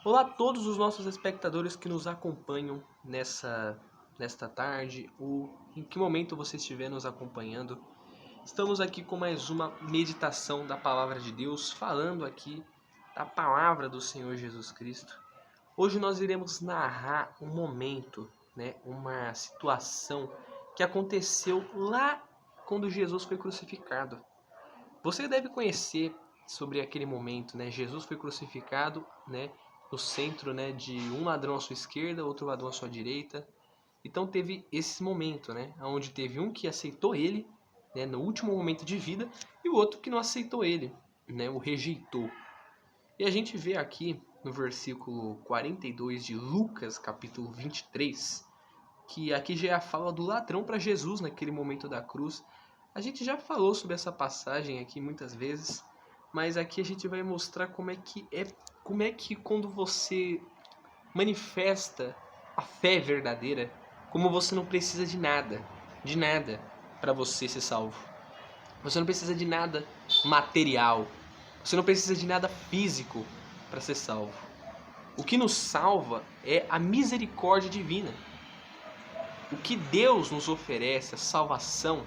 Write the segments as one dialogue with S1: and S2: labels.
S1: Olá a todos os nossos espectadores que nos acompanham nesta tarde, ou em que momento você estiver nos acompanhando. Estamos aqui com mais uma meditação da Palavra de Deus, falando aqui da Palavra do Senhor Jesus Cristo. Hoje nós iremos narrar um momento, uma situação que aconteceu lá quando Jesus foi crucificado. Você deve conhecer sobre aquele momento, Jesus foi crucificado, no centro, de um ladrão à sua esquerda, outro ladrão à sua direita. Então teve esse momento, onde teve um que aceitou ele, no último momento de vida, e o outro que não aceitou ele, o rejeitou. E a gente vê aqui no versículo 42 de Lucas, capítulo 23, que aqui já é a fala do ladrão para Jesus naquele momento da cruz. A gente já falou sobre essa passagem aqui muitas vezes, mas aqui a gente vai mostrar como é que quando você manifesta a fé verdadeira, como você não precisa de nada para você ser salvo. Você não precisa de nada material, você não precisa de nada físico para ser salvo. O que nos salva é a misericórdia divina. O que Deus nos oferece, a salvação,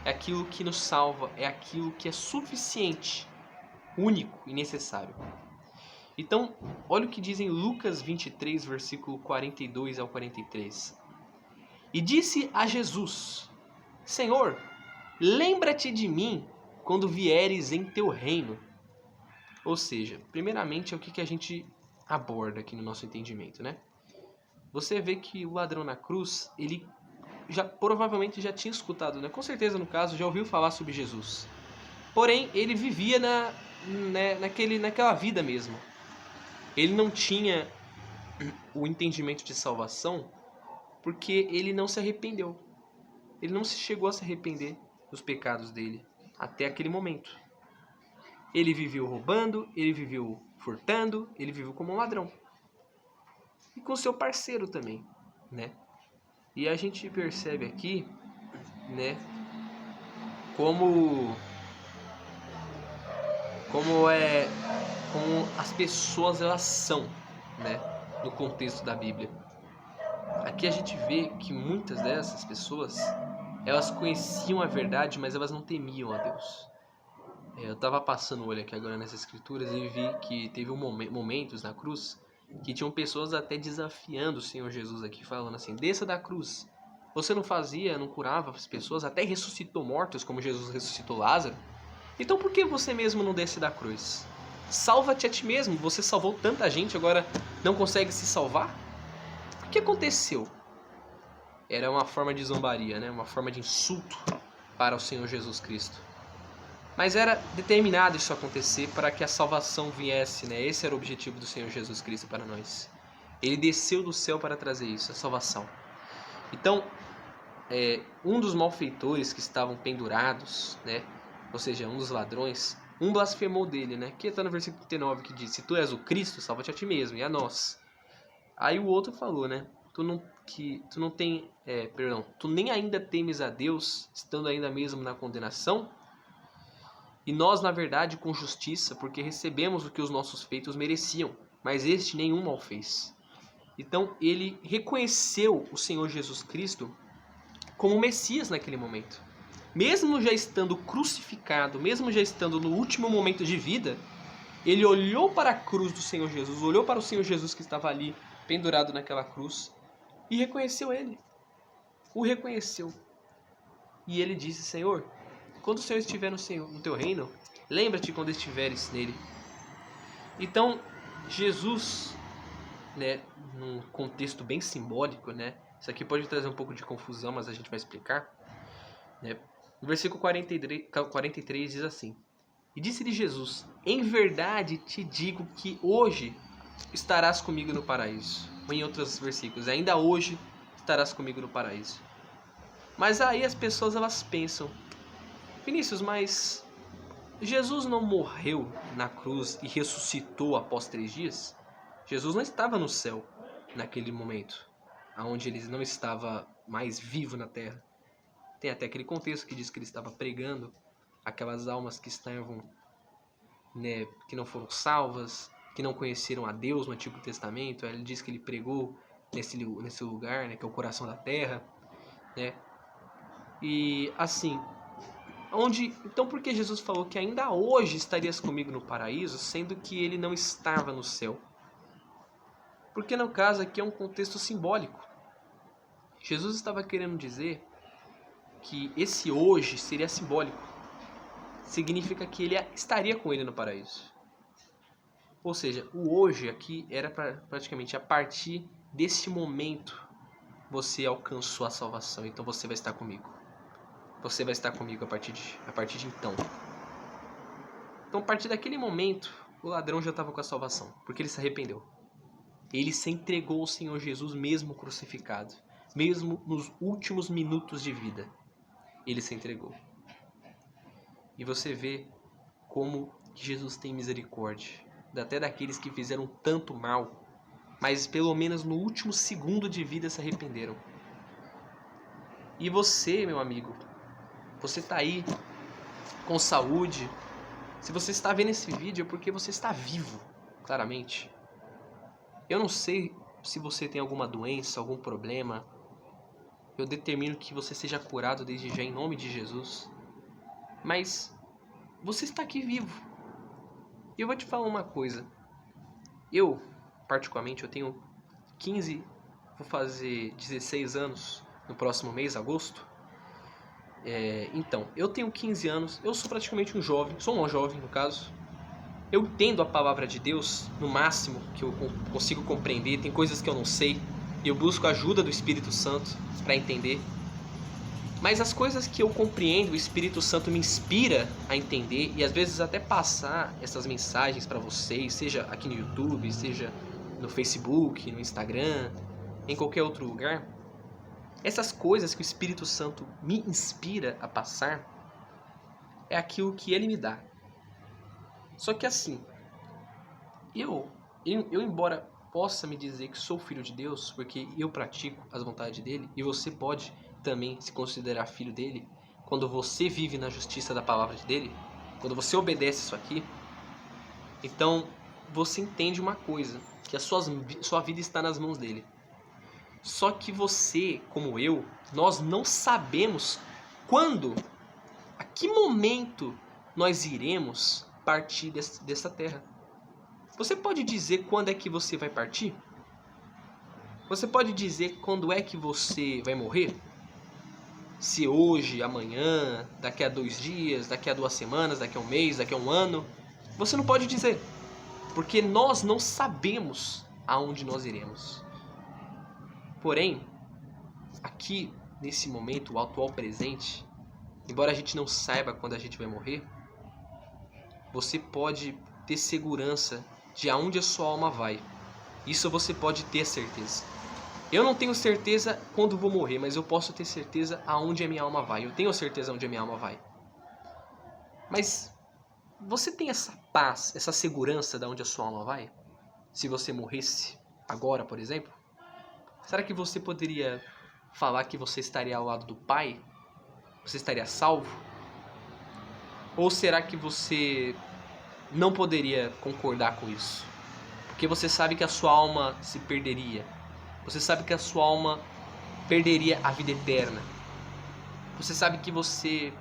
S1: é aquilo que nos salva, é aquilo que é suficiente, único e necessário. Então, olha o que diz em Lucas 23, versículo 42 ao 43. E disse a Jesus: Senhor, lembra-te de mim quando vieres em teu reino. Ou seja, primeiramente é o que a gente aborda aqui no nosso entendimento, Você vê que o ladrão na cruz, ele provavelmente já tinha escutado, com certeza no caso, já ouviu falar sobre Jesus. Porém, ele vivia naquela vida mesmo. Ele não tinha o entendimento de salvação porque ele não se arrependeu. Ele não chegou a se arrepender dos pecados dele até aquele momento. Ele viveu roubando, ele viveu furtando, ele viveu como um ladrão. E com seu parceiro também, E a gente percebe aqui, como as pessoas elas são, no contexto da Bíblia. Aqui a gente vê que muitas dessas pessoas, elas conheciam a verdade, mas elas não temiam a Deus. Eu estava passando o olho aqui agora nessas escrituras e vi que teve momentos na cruz que tinham pessoas até desafiando o Senhor Jesus aqui, falando assim: desça da cruz. Você não fazia, não curava as pessoas, até ressuscitou mortos, como Jesus ressuscitou Lázaro. Então por que você mesmo não desce da cruz? Salva-te a ti mesmo, você salvou tanta gente, agora não consegue se salvar? O que aconteceu? Era uma forma de zombaria, uma forma de insulto para o Senhor Jesus Cristo. Mas era determinado isso acontecer para que a salvação viesse, Esse era o objetivo do Senhor Jesus Cristo para nós. Ele desceu do céu para trazer isso, a salvação. Então, um dos malfeitores que estavam pendurados, ou seja, um dos ladrões, um blasfemou dele, Que está no versículo 39, que diz: se tu és o Cristo, salva-te a ti mesmo e a nós. Aí o outro falou, tu nem ainda temes a Deus, estando ainda mesmo na condenação? E nós, na verdade, com justiça, porque recebemos o que os nossos feitos mereciam, mas este nenhum mal fez. Então ele reconheceu o Senhor Jesus Cristo como Messias naquele momento. Mesmo já estando crucificado, mesmo já estando no último momento de vida, ele olhou para a cruz do Senhor Jesus, olhou para o Senhor Jesus que estava ali pendurado naquela cruz e reconheceu ele. O reconheceu. E ele disse: Senhor, quando o Senhor estiver no teu reino, lembra-te quando estiveres nele. Então, Jesus, num contexto bem simbólico, isso aqui pode trazer um pouco de confusão, mas a gente vai explicar. No versículo 43 diz assim: E disse-lhe Jesus: em verdade te digo que hoje estarás comigo no paraíso. Ou em outros versículos: ainda hoje estarás comigo no paraíso. Mas aí as pessoas elas pensam: Vinícius, mas Jesus não morreu na cruz e ressuscitou após 3 dias? Jesus não estava no céu naquele momento, onde ele não estava mais vivo na terra. Tem até aquele contexto que diz que ele estava pregando aquelas almas que estavam, que não foram salvas, que não conheceram a Deus no Antigo Testamento. Ele diz que ele pregou nesse lugar, né, que é o coração da terra, né? E assim, então por que Jesus falou que ainda hoje estarias comigo no paraíso, sendo que ele não estava no céu? Porque no caso aqui é um contexto simbólico. Jesus estava querendo dizer que esse hoje seria simbólico. Significa que ele estaria com ele no paraíso. Ou seja, o hoje aqui era praticamente a partir desse momento você alcançou a salvação. Então você vai estar comigo. Você vai estar comigo a partir de então. Então a partir daquele momento o ladrão já estava com a salvação. Porque ele se arrependeu. Ele se entregou ao Senhor Jesus mesmo crucificado. Mesmo nos últimos minutos de vida. Ele se entregou. E você vê como Jesus tem misericórdia. Até daqueles que fizeram tanto mal. Mas pelo menos no último segundo de vida se arrependeram. E você, meu amigo, você está aí com saúde. Se você está vendo esse vídeo é porque você está vivo, claramente. Eu não sei se você tem alguma doença, algum problema. Eu determino que você seja curado desde já em nome de Jesus. Mas você está aqui vivo. E eu vou te falar uma coisa. Eu, particularmente, eu tenho 15, vou fazer 16 anos no próximo mês, agosto. Então, eu tenho 15 anos, eu sou praticamente um jovem, sou um jovem no caso. Eu entendo a palavra de Deus no máximo que eu consigo compreender, tem coisas que eu não sei, e eu busco a ajuda do Espírito Santo para entender. Mas as coisas que eu compreendo, o Espírito Santo me inspira a entender e às vezes até passar essas mensagens para vocês, seja aqui no YouTube, seja no Facebook, no Instagram, em qualquer outro lugar. Essas coisas que o Espírito Santo me inspira a passar é aquilo que ele me dá. Só que assim, eu embora possa me dizer que sou filho de Deus, porque eu pratico as vontades dele, e você pode também se considerar filho dele, quando você vive na justiça da palavra dele, quando você obedece isso aqui, então você entende uma coisa, que a sua vida está nas mãos dele. Só que você, como eu, nós não sabemos quando, a que momento nós iremos partir dessa terra. Você pode dizer quando é que você vai partir? Você pode dizer quando é que você vai morrer? Se hoje, amanhã, daqui a 2 dias, daqui a 2 semanas, daqui a um mês, daqui a um ano? Você não pode dizer, porque nós não sabemos aonde nós iremos. Porém, aqui, nesse momento, o atual presente, embora a gente não saiba quando a gente vai morrer, você pode ter segurança de aonde a sua alma vai. Isso você pode ter certeza. Eu não tenho certeza quando vou morrer, mas eu posso ter certeza aonde a minha alma vai. Eu tenho certeza onde a minha alma vai. Mas você tem essa paz, essa segurança de onde a sua alma vai? Se você morresse agora, por exemplo? Será que você poderia falar que você estaria ao lado do Pai? Você estaria salvo? Ou será que você não poderia concordar com isso? Porque você sabe que a sua alma se perderia. Você sabe que a sua alma perderia a vida eterna. Você sabe que você,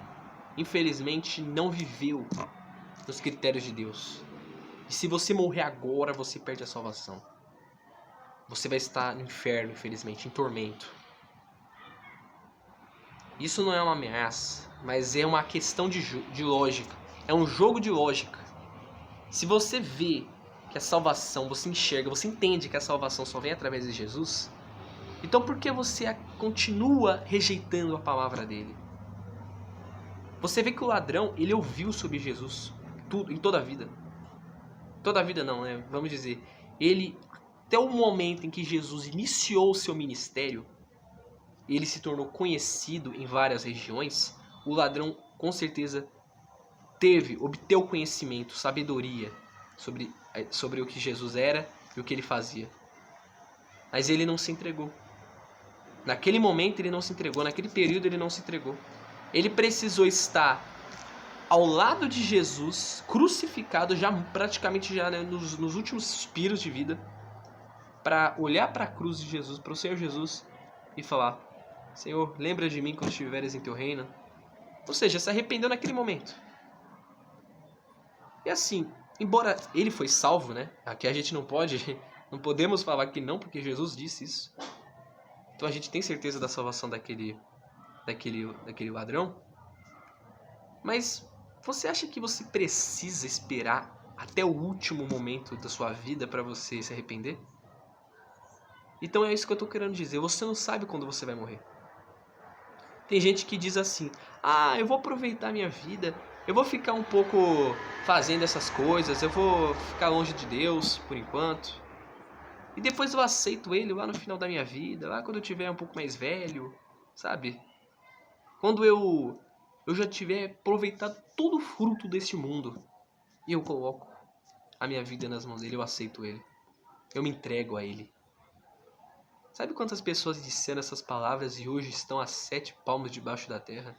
S1: infelizmente, não viveu nos critérios de Deus. E se você morrer agora, você perde a salvação. Você vai estar no inferno, infelizmente, em tormento. Isso não é uma ameaça, mas é uma questão de lógica. É um jogo de lógica. Se você vê que a salvação, você enxerga, você entende que a salvação só vem através de Jesus, então por que você continua rejeitando a palavra dele? Você vê que o ladrão, ele ouviu sobre Jesus tudo, em toda a vida. Toda a vida não, né? Vamos dizer, ele, até o momento em que Jesus iniciou o seu ministério, ele se tornou conhecido em várias regiões, o ladrão com certeza obteve conhecimento, sabedoria sobre o que Jesus era e o que ele fazia. Mas ele não se entregou. Naquele momento ele não se entregou, naquele período ele não se entregou. Ele precisou estar ao lado de Jesus, crucificado, já praticamente já, né, nos últimos suspiros de vida, para olhar para a cruz de Jesus, para o Senhor Jesus e falar: Senhor, lembra de mim quando estiveres em teu reino. Ou seja, se arrependeu naquele momento. E assim, embora ele foi salvo, né? Aqui a gente não podemos falar que não, porque Jesus disse isso. Então a gente tem certeza da salvação daquele ladrão. Mas você acha que você precisa esperar até o último momento da sua vida para você se arrepender? Então é isso que eu tô querendo dizer. Você não sabe quando você vai morrer. Tem gente que diz assim: ah, eu vou aproveitar minha vida, eu vou ficar um pouco fazendo essas coisas, eu vou ficar longe de Deus por enquanto. E depois eu aceito ele lá no final da minha vida, lá quando eu tiver um pouco mais velho, sabe? Quando eu já tiver aproveitado todo o fruto deste mundo, e eu coloco a minha vida nas mãos dele, eu aceito ele. Eu me entrego a ele. Sabe quantas pessoas disseram essas palavras e hoje estão a 7 palmos debaixo da terra?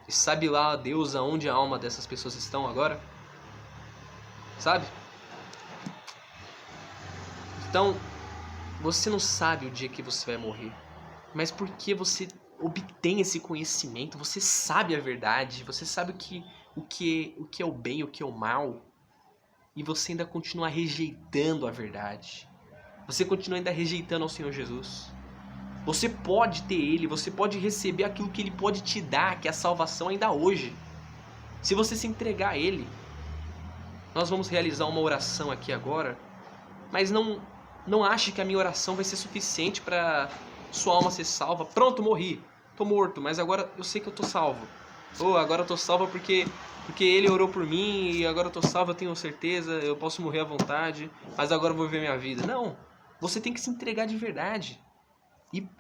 S1: E sabe lá, Deus, aonde a alma dessas pessoas estão agora? Sabe? Então, você não sabe o dia que você vai morrer. Mas porque você obtém esse conhecimento, você sabe a verdade, você sabe o que é o bem, o que é o mal, e você ainda continua rejeitando a verdade. Você continua ainda rejeitando ao Senhor Jesus. Você pode ter Ele, você pode receber aquilo que Ele pode te dar, que é a salvação ainda hoje. Se você se entregar a Ele. Nós vamos realizar uma oração aqui agora, mas não ache que a minha oração vai ser suficiente para sua alma ser salva. Pronto, morri, tô morto, mas agora eu sei que eu tô salvo. Ou agora eu tô salvo porque Ele orou por mim e agora eu tô salvo, eu tenho certeza, eu posso morrer à vontade, mas agora eu vou viver minha vida. Não, você tem que se entregar de verdade.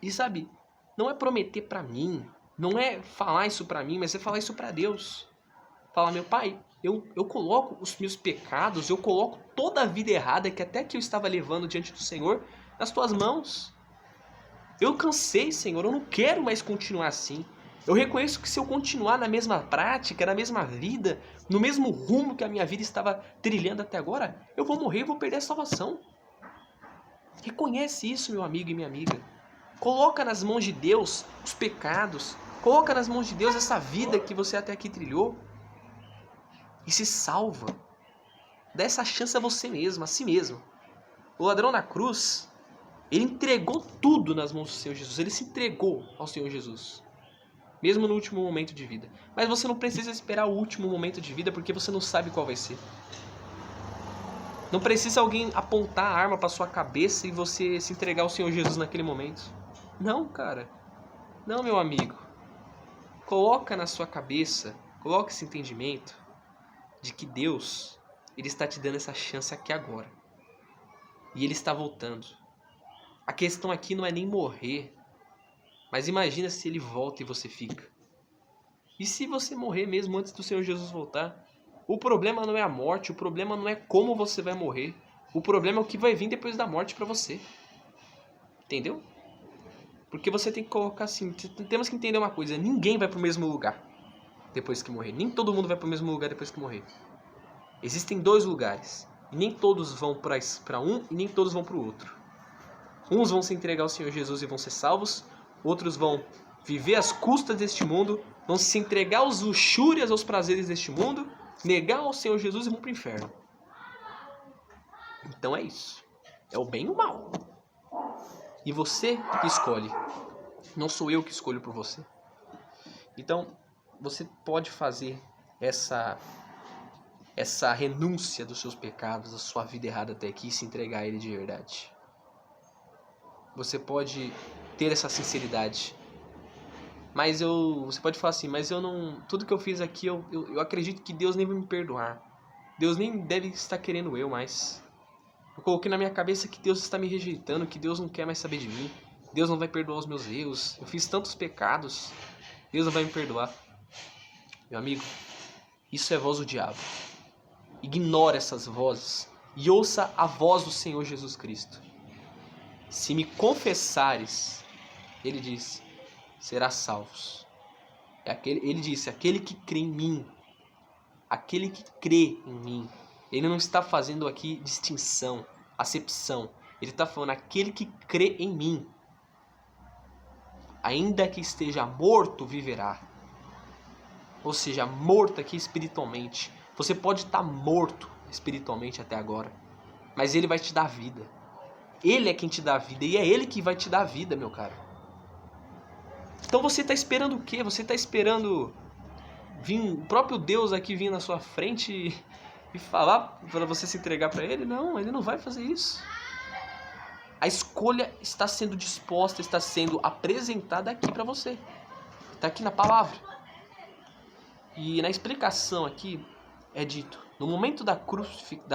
S1: E sabe, não é prometer pra mim, não é falar isso pra mim, mas é falar isso pra Deus. Falar: meu pai, eu coloco os meus pecados, eu coloco toda a vida errada que até que eu estava levando diante do Senhor nas tuas mãos. Eu cansei, Senhor, eu não quero mais continuar assim. Eu reconheço que se eu continuar na mesma prática, na mesma vida, no mesmo rumo que a minha vida estava trilhando até agora, eu vou morrer e vou perder a salvação. Reconhece isso, meu amigo e minha amiga. Coloca nas mãos de Deus os pecados. Coloca nas mãos de Deus essa vida que você até aqui trilhou. E se salva. Dá essa chance a você mesmo, a si mesmo. O ladrão na cruz, ele entregou tudo nas mãos do Senhor Jesus. Ele se entregou ao Senhor Jesus. Mesmo no último momento de vida. Mas você não precisa esperar o último momento de vida porque você não sabe qual vai ser. Não precisa alguém apontar a arma para sua cabeça e você se entregar ao Senhor Jesus naquele momento. Não, cara. Não, meu amigo. Coloca na sua cabeça, coloca esse entendimento de que Deus, Ele está te dando essa chance aqui agora. E Ele está voltando. A questão aqui não é nem morrer, mas imagina se Ele volta e você fica. E se você morrer mesmo antes do Senhor Jesus voltar? O problema não é a morte, o problema não é como você vai morrer. O problema é o que vai vir depois da morte para você. Entendeu? Porque você tem que colocar assim, temos que entender uma coisa, ninguém vai pro mesmo lugar depois que morrer. Nem todo mundo vai pro mesmo lugar depois que morrer. Existem 2 lugares. E nem todos vão para um e nem todos vão para o outro. Uns vão se entregar ao Senhor Jesus e vão ser salvos. Outros vão viver às custas deste mundo. Vão se entregar aos luxúrias, aos prazeres deste mundo. Negar ao Senhor Jesus e vão para o inferno. Então é isso. É o bem e o mal. E você que escolhe. Não sou eu que escolho por você. Então, você pode fazer essa renúncia dos seus pecados, da sua vida errada até aqui e se entregar a Ele de verdade. Você pode ter essa sinceridade. Mas você pode falar assim, mas eu não, tudo que eu fiz aqui, eu acredito que Deus nem vai me perdoar. Deus nem deve estar querendo eu mais. Eu coloquei na minha cabeça que Deus está me rejeitando, que Deus não quer mais saber de mim. Deus não vai perdoar os meus erros. Eu fiz tantos pecados. Deus não vai me perdoar. Meu amigo, isso é voz do diabo. Ignore essas vozes e ouça a voz do Senhor Jesus Cristo. Se me confessares, ele diz, serás salvos. Ele disse, aquele que crê em mim, aquele que crê em mim. Ele não está fazendo aqui distinção, acepção. Ele está falando aquele que crê em mim. Ainda que esteja morto, viverá. Ou seja, morto aqui espiritualmente. Você pode estar morto espiritualmente até agora, mas ele vai te dar vida. Ele é quem te dá vida e é ele que vai te dar vida, meu caro. Então você está esperando o quê? Você está esperando vir o próprio Deus aqui vir na sua frente e falar para você se entregar para ele? Não, ele não vai fazer isso. A escolha está sendo disposta, está sendo apresentada aqui para você. Está aqui na palavra. E na explicação aqui é dito, no momento da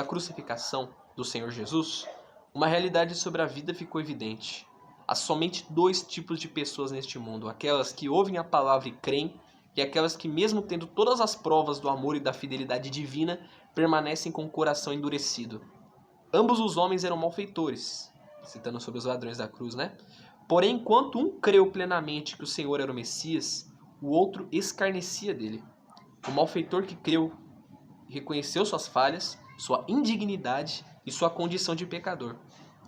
S1: crucificação do Senhor Jesus, uma realidade sobre a vida ficou evidente. Há somente dois tipos de pessoas neste mundo, aquelas que ouvem a palavra e creem, e aquelas que, mesmo tendo todas as provas do amor e da fidelidade divina, permanecem com o coração endurecido. Ambos os homens eram malfeitores, citando sobre os ladrões da cruz, né? Porém, enquanto um creu plenamente que o Senhor era o Messias, o outro escarnecia dele. O malfeitor que creu reconheceu suas falhas, sua indignidade e sua condição de pecador.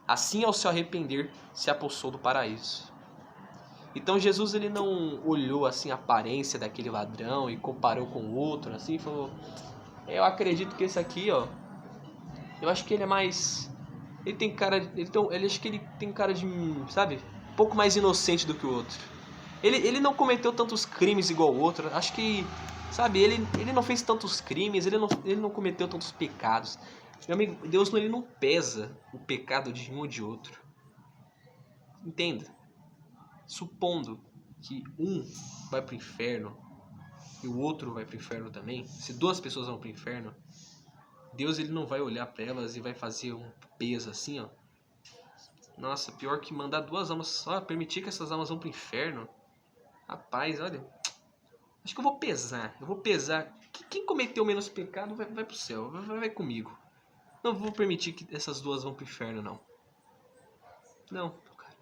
S1: Assim, ao se arrepender, se apossou do paraíso. Então Jesus ele não olhou assim a aparência daquele ladrão e comparou com o outro, assim, e falou: eu acredito que esse aqui, ó, eu acho que ele é mais, ele tem cara, ele acho que ele tem cara de, sabe, um pouco mais inocente do que o outro. Ele não cometeu tantos crimes igual o outro. Acho que, sabe, ele não fez tantos crimes, ele não cometeu tantos pecados. Meu amigo, Deus ele não pesa o pecado de um ou de outro. Entenda. Supondo que um vai para o inferno e o outro vai para o inferno também, se duas pessoas vão para o inferno, Deus ele não vai olhar para elas e vai fazer um peso assim, ó. Nossa, pior que mandar duas almas só, permitir que essas almas vão para o inferno. Rapaz, olha, acho que eu vou pesar. Quem cometeu menos pecado vai pro céu, vai comigo. Não vou permitir que essas duas vão pro inferno, não. Não, cara.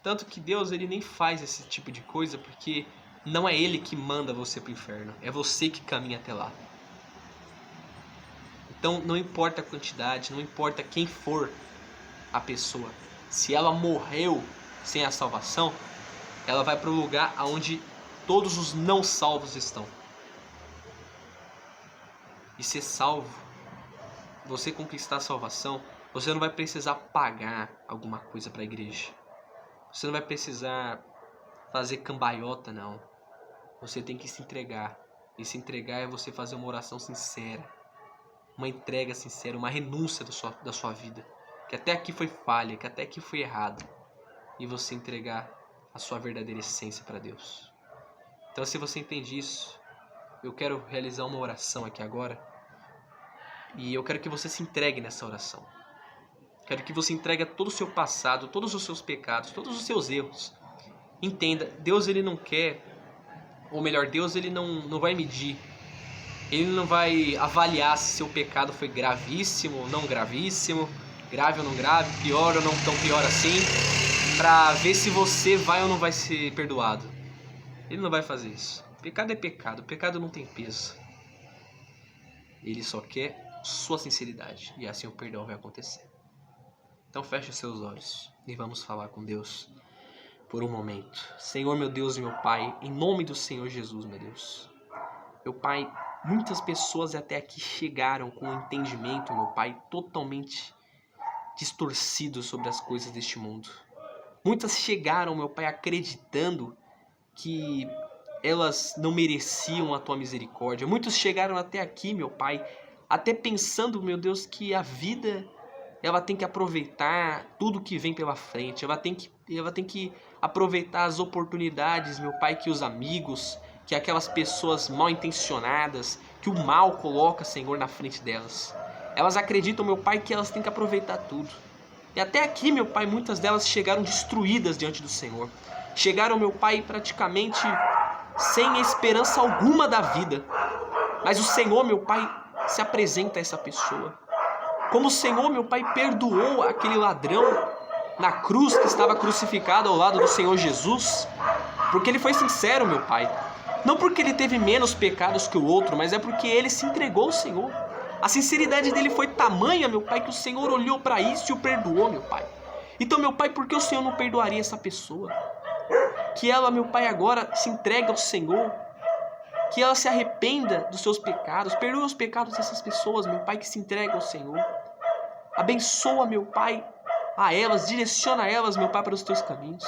S1: Tanto que Deus, ele nem faz esse tipo de coisa, porque não é ele que manda você pro inferno, é você que caminha até lá. Então não importa a quantidade, não importa quem for a pessoa. Se ela morreu sem a salvação, ela vai para o lugar onde todos os não salvos estão. E ser salvo, você conquistar a salvação, você não vai precisar pagar alguma coisa para a igreja. Você não vai precisar fazer cambalhota, não. Você tem que se entregar. E se entregar é você fazer uma oração sincera. Uma entrega sincera, uma renúncia da sua vida. Que até aqui foi falha, que até aqui foi errado. E você entregar a sua verdadeira essência para Deus. Então, se você entende isso, eu quero realizar uma oração aqui agora. E eu quero que você se entregue nessa oração. Quero que você entregue todo o seu passado, todos os seus pecados, todos os seus erros. Entenda, Deus ele não quer, ou melhor, Deus ele não vai medir. Ele não vai avaliar se seu pecado foi gravíssimo ou não gravíssimo, grave ou não grave, pior ou não tão pior assim, para ver se você vai ou não vai ser perdoado. Ele não vai fazer isso. Pecado é pecado, o pecado não tem peso. Ele só quer sua sinceridade, e assim o perdão vai acontecer. Então feche os seus olhos e vamos falar com Deus por um momento. Senhor, meu Deus e meu Pai, em nome do Senhor Jesus, meu Deus. Meu Pai, muitas pessoas até aqui chegaram com um entendimento, meu Pai, totalmente distorcido sobre as coisas deste mundo. Muitas chegaram, meu Pai, acreditando que elas não mereciam a Tua misericórdia. Muitos chegaram até aqui, meu Pai, até pensando, meu Deus, que a vida ela tem que aproveitar tudo que vem pela frente. Ela tem que aproveitar as oportunidades, meu Pai, que os amigos, que aquelas pessoas mal intencionadas, que o mal coloca, Senhor, na frente delas. Elas acreditam, meu Pai, que elas têm que aproveitar tudo. E até aqui, meu Pai, muitas delas chegaram destruídas diante do Senhor. Chegaram, meu Pai, praticamente sem esperança alguma da vida. Mas o Senhor, meu Pai, se apresenta a essa pessoa. Como o Senhor, meu Pai, perdoou aquele ladrão na cruz que estava crucificado ao lado do Senhor Jesus. Porque ele foi sincero, meu Pai. Não porque ele teve menos pecados que o outro, mas é porque ele se entregou ao Senhor. A sinceridade dele foi tamanha, meu Pai, que o Senhor olhou para isso e o perdoou, meu Pai. Então, meu Pai, por que o Senhor não perdoaria essa pessoa? Que ela, meu Pai, agora se entregue ao Senhor. Que ela se arrependa dos seus pecados. Perdoe os pecados dessas pessoas, meu Pai, que se entregam ao Senhor. Abençoa, meu Pai, a elas. Direciona elas, meu Pai, para os teus caminhos.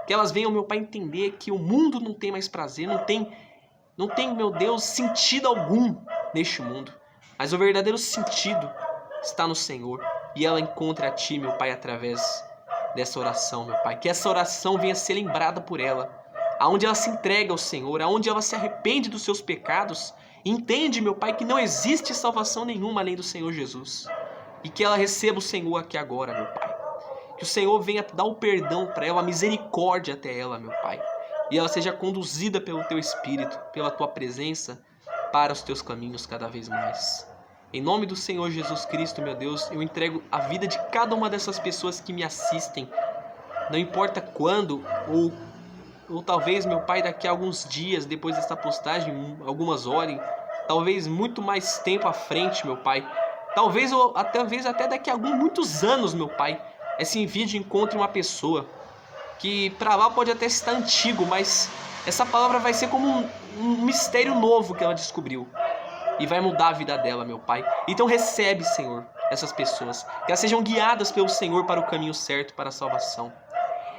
S1: Que elas venham, meu Pai, entender que o mundo não tem mais prazer. Não tem, meu Deus, sentido algum neste mundo. Mas o verdadeiro sentido está no Senhor. E ela encontra a Ti, meu Pai, através dessa oração, meu Pai. Que essa oração venha ser lembrada por ela. Aonde ela se entrega ao Senhor, aonde ela se arrepende dos seus pecados. E entende, meu Pai, que não existe salvação nenhuma além do Senhor Jesus. E que ela receba o Senhor aqui agora, meu Pai. Que o Senhor venha dar o perdão para ela, a misericórdia até ela, meu Pai. E ela seja conduzida pelo Teu Espírito, pela Tua presença, para os Teus caminhos cada vez mais. Em nome do Senhor Jesus Cristo, meu Deus, eu entrego a vida de cada uma dessas pessoas que me assistem. Não importa quando, ou talvez, meu Pai, daqui a alguns dias, depois desta postagem, algumas horas, talvez muito mais tempo à frente, meu Pai. Talvez até daqui a muitos anos, meu Pai, esse vídeo encontre uma pessoa que para lá pode até estar antigo, mas essa palavra vai ser como um mistério novo que ela descobriu. E vai mudar a vida dela, meu Pai. Então recebe, Senhor, essas pessoas. Que elas sejam guiadas pelo Senhor para o caminho certo, para a salvação.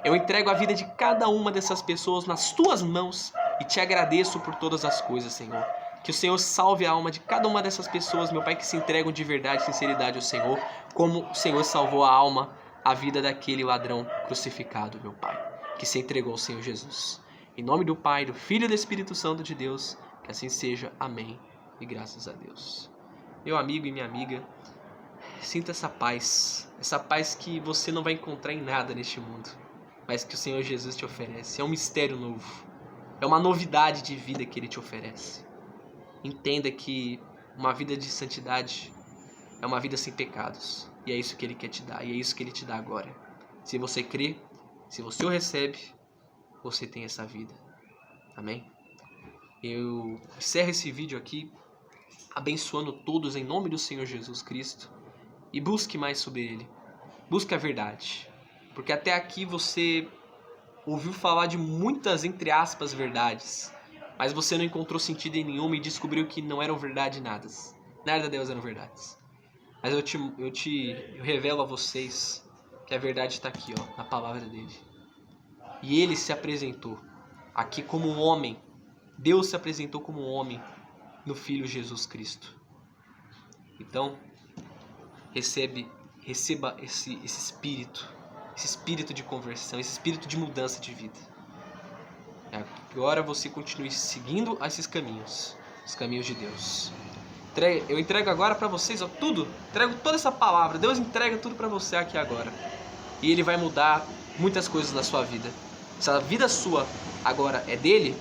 S1: Eu entrego a vida de cada uma dessas pessoas nas Tuas mãos e Te agradeço por todas as coisas, Senhor. Que o Senhor salve a alma de cada uma dessas pessoas, meu Pai, que se entregam de verdade e sinceridade ao Senhor, como o Senhor salvou a alma, a vida daquele ladrão crucificado, meu Pai, que se entregou ao Senhor Jesus. Em nome do Pai, do Filho e do Espírito Santo de Deus, que assim seja. Amém. E graças a Deus. Meu amigo e minha amiga, sinta essa paz que você não vai encontrar em nada neste mundo, mas que o Senhor Jesus te oferece. É um mistério novo, é uma novidade de vida que Ele te oferece. Entenda que uma vida de santidade é uma vida sem pecados, e é isso que Ele quer te dar, e é isso que Ele te dá agora. Se você crê, se você o recebe, você tem essa vida. Amém? Eu encerro esse vídeo aqui abençoando todos em nome do Senhor Jesus Cristo. E busque mais sobre Ele. Busque a verdade. Porque até aqui você ouviu falar de muitas, entre aspas, verdades. Mas você não encontrou sentido em nenhuma e descobriu que não eram verdade nada. Nada delas eram verdades. Mas eu revelo a vocês que a verdade está aqui, ó, na palavra dele. E Ele se apresentou aqui como um homem. Deus se apresentou como um homem no Filho Jesus Cristo. Então, receba esse espírito de conversão, esse espírito de mudança de vida. Agora você continue seguindo esses caminhos, os caminhos de Deus. Eu entrego agora para vocês, ó, tudo. Entrego toda essa palavra. Deus entrega tudo para você aqui agora. E Ele vai mudar muitas coisas na sua vida. Se a vida sua agora é dele,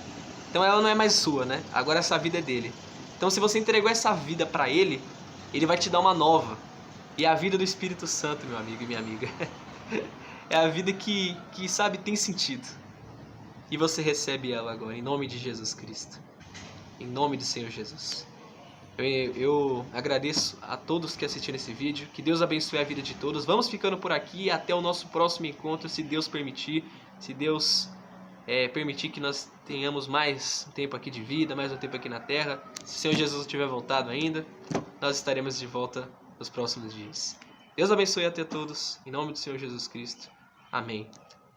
S1: então ela não é mais sua, né? Agora essa vida é dele. Então se você entregou essa vida para Ele, Ele vai te dar uma nova. E é a vida do Espírito Santo, meu amigo e minha amiga. É a vida que sabe, tem sentido. E você recebe ela agora, em nome de Jesus Cristo. Em nome do Senhor Jesus. Eu agradeço a todos que assistiram esse vídeo. Que Deus abençoe a vida de todos. Vamos ficando por aqui até o nosso próximo encontro, se Deus permitir. Se Deus permitir que nós tenhamos mais tempo aqui de vida, mais um tempo aqui na Terra. Se o Senhor Jesus não tiver voltado ainda, nós estaremos de volta nos próximos dias. Deus abençoe até todos. Em nome do Senhor Jesus Cristo. Amém.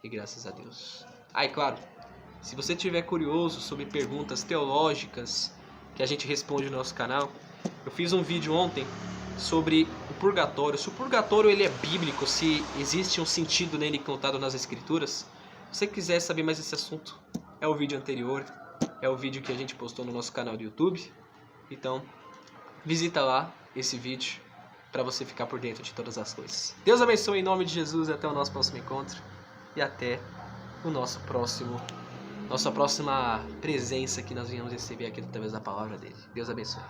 S1: E graças a Deus. E claro, se você estiver curioso sobre perguntas teológicas que a gente responde no nosso canal, eu fiz um vídeo ontem sobre o purgatório. Se o purgatório ele é bíblico, se existe um sentido nele contado nas Escrituras. Se você quiser saber mais desse assunto, é o vídeo anterior, é o vídeo que a gente postou no nosso canal do YouTube. Então, visita lá esse vídeo para você ficar por dentro de todas as coisas. Deus abençoe em nome de Jesus, até o nosso próximo encontro e até o nossa próxima presença que nós venhamos receber aqui através da palavra dele. Deus abençoe.